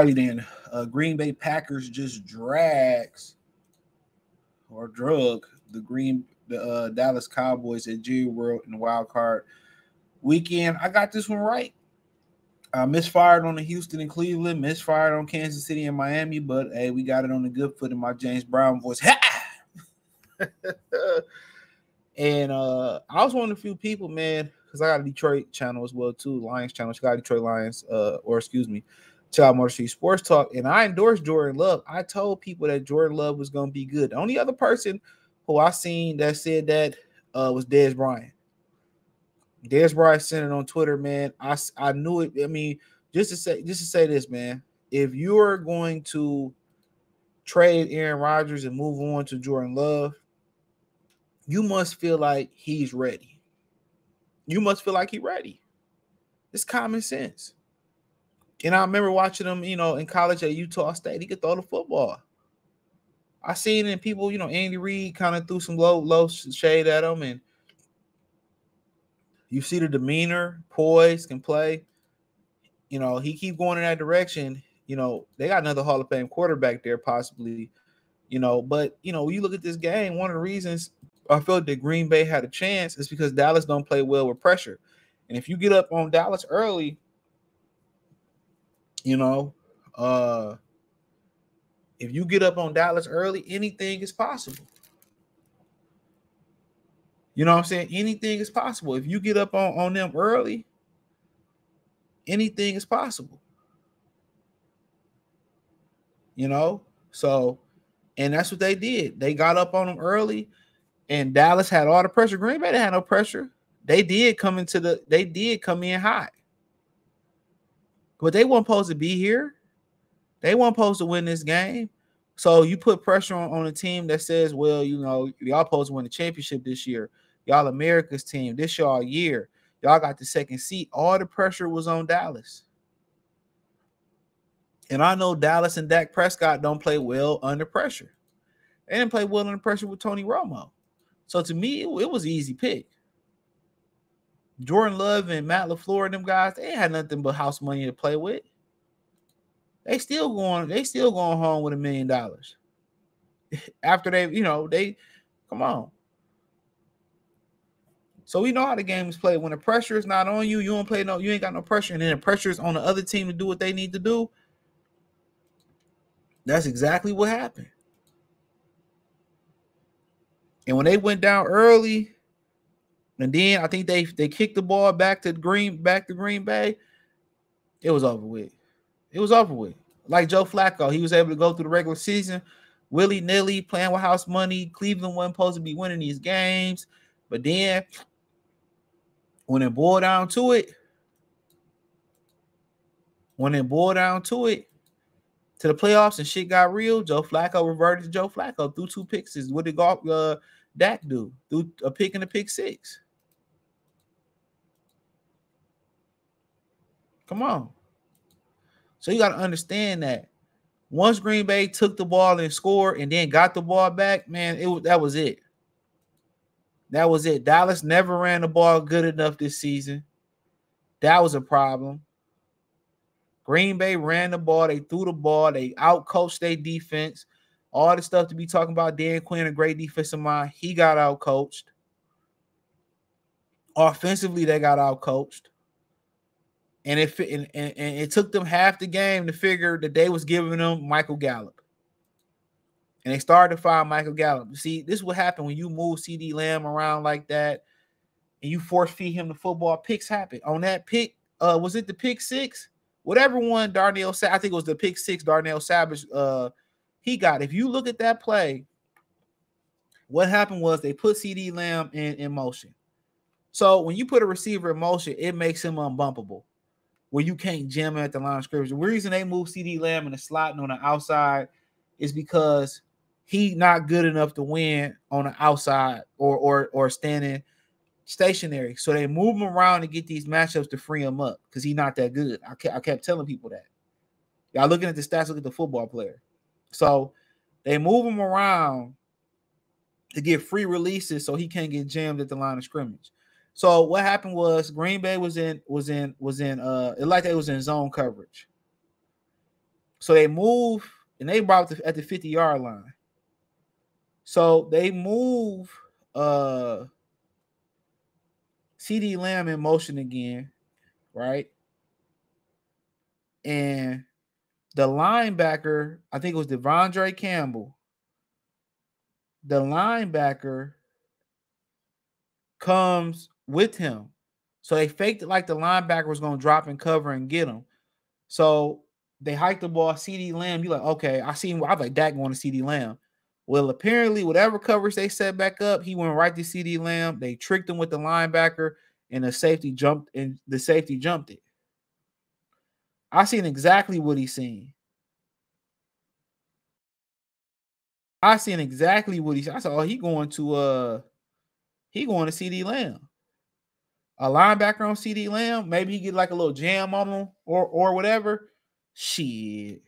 righty then. Green Bay Packers just drug the Dallas Cowboys at Jerry World in the wild card weekend. I got this one right. Misfired on the Houston and Cleveland, misfired on Kansas City and Miami, but hey, we got it on the good foot in my James Brown voice. And I was one of the few people, man, because I got a Detroit channel as well too, Lions channel. She got Detroit Lions, Child Motor Street Sports Talk, and I endorsed Jordan Love. I told people that Jordan Love was going to be good. The only other person who I seen that said that was Dez Bryant. Dez Bryant sent it on Twitter, man. I knew it. I mean, just to say this, man. If you're going to trade Aaron Rodgers and move on to Jordan Love, you must feel like he's ready. You must feel like he's ready. It's common sense. And I remember watching him, in college at Utah State. He could throw the football. I seen it in people, Andy Reid kind of threw some low shade at him, and you see the demeanor, poise, can play. He keep going in that direction. They got another Hall of Fame quarterback there possibly, but, when you look at this game, one of the reasons I felt that Green Bay had a chance is because Dallas don't play well with pressure. And if you get up on Dallas early, anything is possible. You know what I'm saying? Anything is possible. If you get up on them early, anything is possible. So, and that's what they did. They got up on them early, and Dallas had all the pressure. Green Bay had no pressure. They did come in hot. But they weren't supposed to be here. They weren't supposed to win this game. So you put pressure on a team that says, well, y'all supposed to win the championship this year. Y'all America's team. This y'all year. Y'all got the second seat. All the pressure was on Dallas. And I know Dallas and Dak Prescott don't play well under pressure. They didn't play well under pressure with Tony Romo. So to me, it was an easy pick. Jordan Love and Matt LaFleur and them guys, they had nothing but house money to play with. They still going home with $1 million. After they come on. So we know how the game is played. When the pressure is not on you, you ain't got no pressure, and then the pressure is on the other team to do what they need to do. That's exactly what happened. And when they went down early, and then I think they kicked the ball back to Green Bay, it was over with. It was over with. Like Joe Flacco, he was able to go through the regular season willy-nilly, playing with house money. Cleveland wasn't supposed to be winning these games. But then when it boiled down to it, to the playoffs and shit got real, Joe Flacco reverted to Joe Flacco through 2 picks. What did Dak do? Threw a pick and a pick 6. Come on. So you got to understand that once Green Bay took the ball and scored and then got the ball back, man, that was it. That was it. Dallas never ran the ball good enough this season. That was a problem. Green Bay ran the ball. They threw the ball. They outcoached their defense. All the stuff to be talking about Dan Quinn, a great defensive mind, he got outcoached. Offensively, they got outcoached. And it took them half the game to figure that they was giving them Michael Gallup. And they started to find Michael Gallup. See, this is what happened when you move CeeDee Lamb around like that and you force feed him the football. Picks happen. On that pick, was it the pick 6? Whatever one, Darnell Savage, I think it was the pick 6, Darnell Savage, he got. If you look at that play, what happened was they put CeeDee Lamb in motion. So when you put a receiver in motion, it makes him unbumpable, where you can't jam him at the line of scrimmage. The reason they move CeeDee Lamb in the slot and on the outside is because he's not good enough to win on the outside or standing stationary. So they move him around to get these matchups to free him up because he's not that good. I kept telling people that. Y'all looking at the stats, look at the football player. So they move him around to get free releases so he can't get jammed at the line of scrimmage. So what happened was Green Bay was in zone coverage. So they move and they brought at the 50-yard line. So they move CD Lamb in motion again, right? And the linebacker, I think it was Devondre Campbell, the linebacker comes with him. So they faked it like the linebacker was going to drop and cover and get him. So they hiked the ball, CD Lamb. You're like, okay, I see him. I was like, Dak going to CD Lamb. Well, apparently, whatever coverage they set back up, he went right to CD Lamb. They tricked him with the linebacker, and the safety jumped it. I seen exactly what he's seen. I seen exactly what I said, oh, he going to CD Lamb. A linebacker on CD Lamb, maybe he get like a little jam on him or whatever. Shit.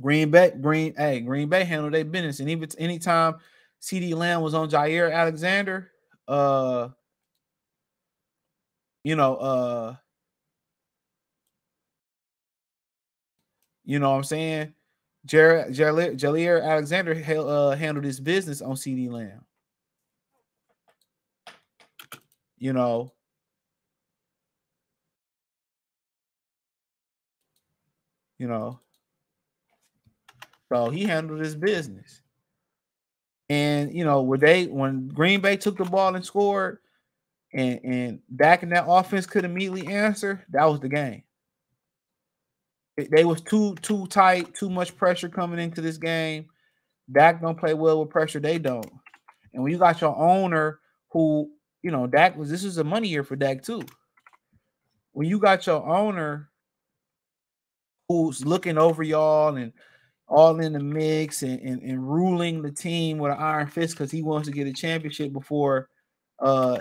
Green Bay handled their business. And even anytime CD Lamb was on Jair Alexander, you know what I'm saying? Jair Alexander handled his business on CD Lamb. You know. So he handled his business. And when Green Bay took the ball and scored, and Dak and that offense could immediately answer, that was the game. They was too tight, too much pressure coming into this game. Dak don't play well with pressure. They don't. And when you got your owner who, this was a money year for Dak too. When you got your owner who's looking over y'all and all in the mix and ruling the team with an iron fist because he wants to get a championship before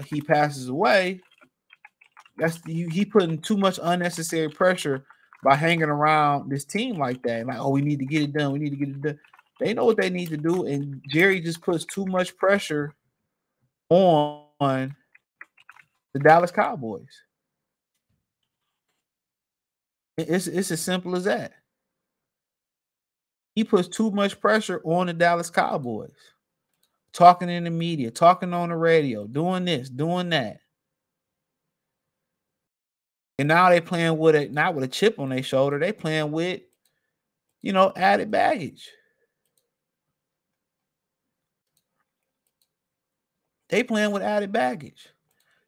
he passes away, he putting too much unnecessary pressure by hanging around this team like that. Like, oh, we need to get it done. We need to get it done. They know what they need to do, and Jerry just puts too much pressure on the Dallas Cowboys. It's as simple as that. He puts too much pressure on the Dallas Cowboys. Talking in the media, talking on the radio, doing this, doing that. And now they playing with not with a chip on their shoulder. They playing with, added baggage. They playing with added baggage.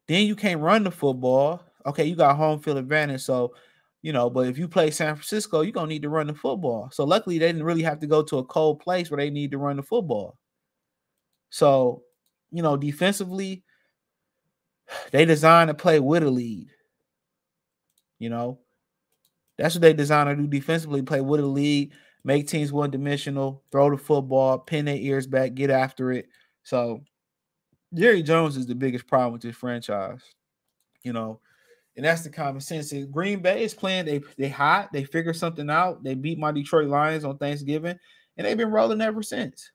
Then you can't run the football. Okay, you got home field advantage. So, but if you play San Francisco, you're going to need to run the football. So luckily they didn't really have to go to a cold place where they need to run the football. So, defensively, they designed to play with a lead. That's what they designed to do defensively, play with a lead, make teams one-dimensional, throw the football, pin their ears back, get after it. So Jerry Jones is the biggest problem with this franchise, and that's the common sense. Green Bay is playing, they hot, they figure something out. They beat my Detroit Lions on Thanksgiving, and they've been rolling ever since.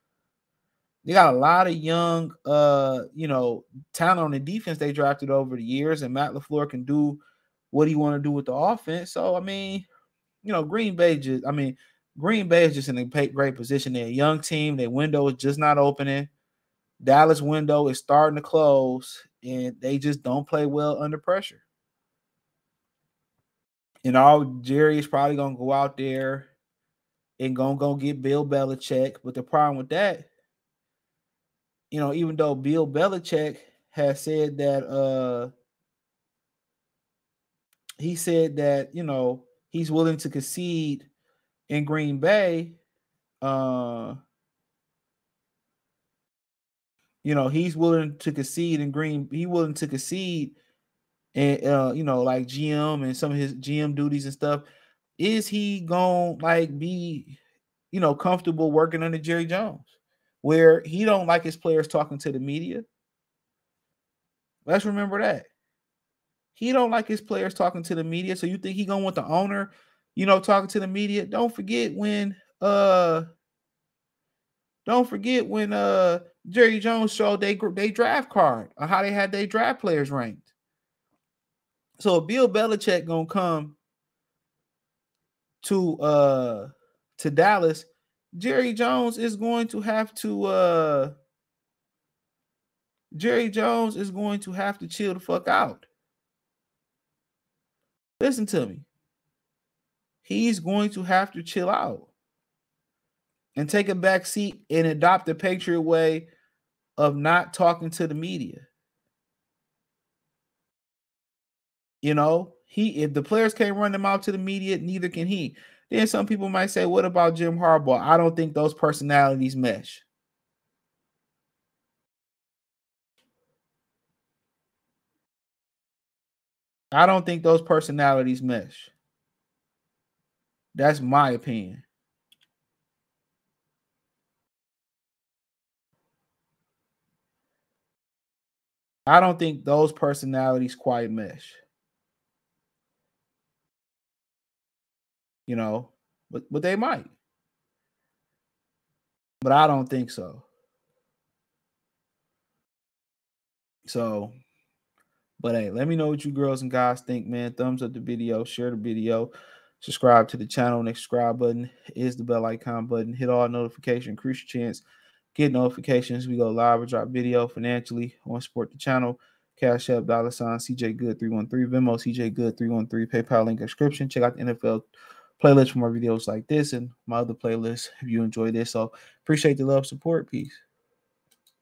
They got a lot of young, talent on the defense they drafted over the years, and Matt LaFleur can do what he want to do with the offense. So, Green Bay is just in a great position. They're a young team. Their window is just not opening. Dallas window is starting to close, and they just don't play well under pressure. Jerry is probably going to go out there and going to get Bill Belichick. But the problem with that, even though Bill Belichick has said that he's willing to concede in Green Bay, he's willing to concede and like GM and some of his GM duties and stuff. Is he gonna be comfortable working under Jerry Jones, where he don't like his players talking to the media? Let's remember that. He don't like his players talking to the media. So you think he gonna want the owner, talking to the media? Don't forget when Jerry Jones showed they draft card or how they had their draft players ranked. So Bill Belichick gonna come to Dallas, Jerry Jones is going to have to chill the fuck out. Listen to me. He's going to have to chill out and take a back seat and adopt the Patriot way of not talking to the media. You know, if the players can't run them out to the media, neither can he. Then some people might say, what about Jim Harbaugh? I don't think those personalities mesh. I don't think those personalities mesh. That's my opinion. I don't think those personalities quite mesh. You know, but they might. But I don't think so. So, but hey, let me know what you girls and guys think, man. Thumbs up the video, share the video, subscribe to the channel. Next subscribe button is the bell icon button. Hit all notifications, increase your chance. Get notifications. We go live or drop video financially on support the channel. Cash App, $ CJ Good 313, Venmo CJ Good 313, PayPal link description. Check out the NFL playlist for more videos like this and my other playlists if you enjoy this. So appreciate the love, support. Peace.